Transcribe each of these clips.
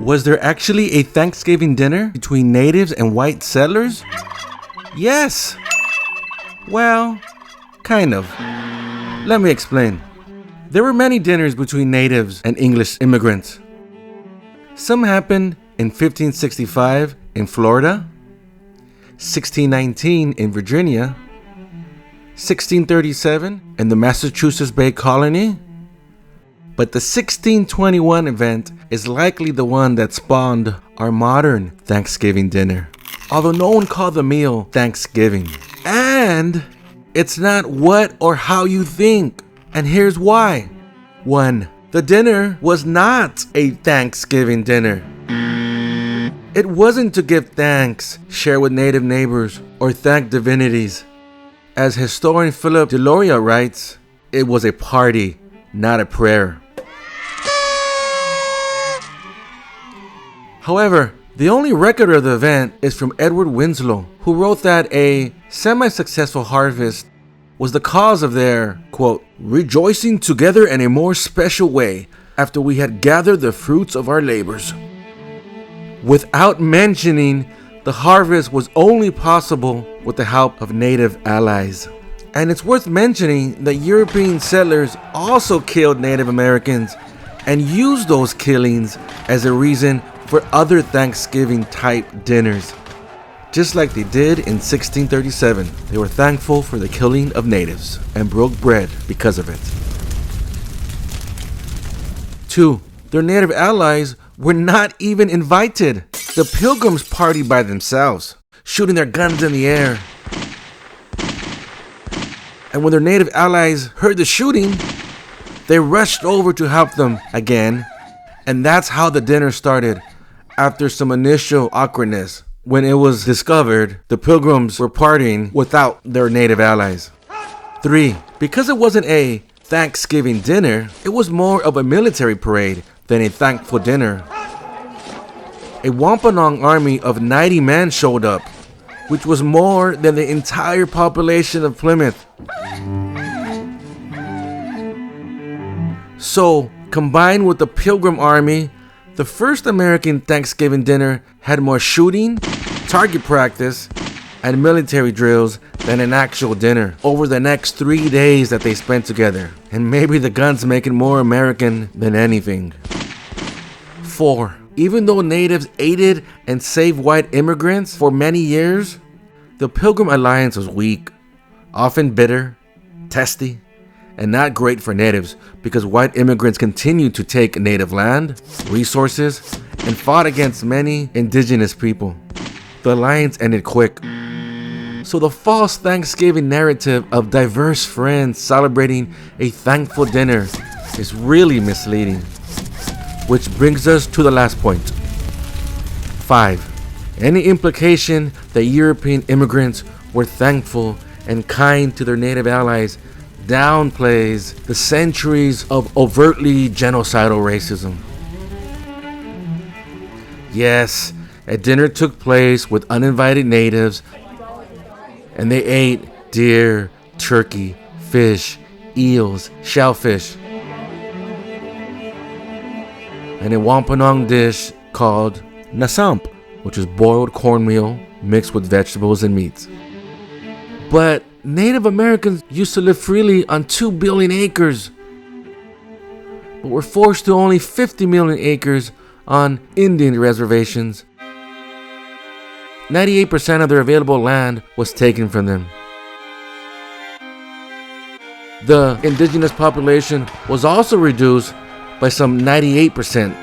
Was there actually a Thanksgiving dinner between natives and white settlers? Yes. Well, kind of. Let me explain. There were many dinners between natives and English immigrants. Some happened in 1565 in Florida, 1619 in Virginia, 1637 in the Massachusetts Bay Colony, but the 1621 event is likely the one that spawned our modern Thanksgiving dinner, although no one called the meal Thanksgiving. And it's not what or how you think, and here's why. 1. The dinner was not a Thanksgiving dinner. It wasn't to give thanks, share with native neighbors, or thank divinities. As historian Philip Deloria writes, it was a party, not a prayer. However, the only record of the event is from Edward Winslow, who wrote that a semi-successful harvest was the cause of their, quote, rejoicing together in a more special way after we had gathered the fruits of our labors, without mentioning the harvest was only possible with the help of native allies. And it's worth mentioning that European settlers also killed Native Americans and used those killings as a reason for other Thanksgiving type dinners. Just like they did in 1637, they were thankful for the killing of natives and broke bread because of it. 2. Their native allies were not even invited. The Pilgrims partied by themselves, shooting their guns in the air. And when their native allies heard the shooting, they rushed over to help them again. And that's how the dinner started, after some initial awkwardness. When it was discovered, the Pilgrims were partying without their native allies. 3. Because it wasn't a Thanksgiving dinner, it was more of a military parade than a thankful dinner. A Wampanoag army of 90 men showed up, which was more than the entire population of Plymouth. So, combined with the Pilgrim Army, the first American Thanksgiving dinner had more shooting, target practice, and military drills than an actual dinner over the next 3 days that they spent together. And maybe the guns make it more American than anything. 4. Even though natives aided and saved white immigrants for many years, the Pilgrim Alliance was weak, often bitter, testy, and not great for natives because white immigrants continued to take native land, resources, and fought against many indigenous people. The alliance ended quick. So the false Thanksgiving narrative of diverse friends celebrating a thankful dinner is really misleading. Which brings us to the last point. 5. Any implication that European immigrants were thankful and kind to their native allies downplays the centuries of overtly genocidal racism. Yes, a dinner took place with uninvited natives, and they ate deer, turkey, fish, eels, shellfish, and a Wampanoag dish called nasamp, which is boiled cornmeal mixed with vegetables and meats. But Native Americans used to live freely on 2 billion acres, but were forced to only 50 million acres on Indian reservations. 98% of their available land was taken from them. The indigenous population was also reduced by some 98%,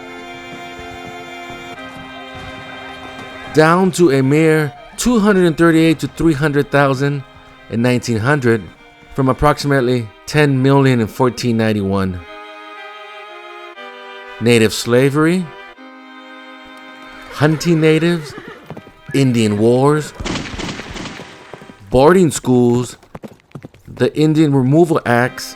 down to a mere 238 to 300,000 in 1900 from approximately 10 million in 1491. Native slavery, hunting natives, Indian wars, boarding schools, the Indian Removal Acts,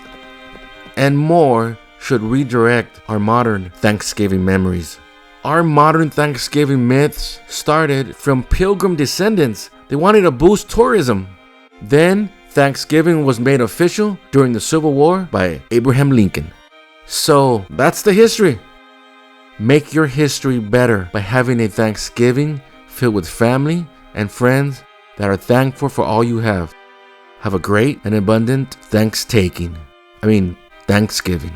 and more should redirect our modern Thanksgiving memories. Our modern Thanksgiving myths started from Pilgrim descendants. They wanted to boost tourism. Then Thanksgiving was made official during the Civil War by Abraham Lincoln. So that's the history. Make your history better by having a Thanksgiving filled with family and friends that are thankful for all you have. Have a great and abundant Thanksgiving.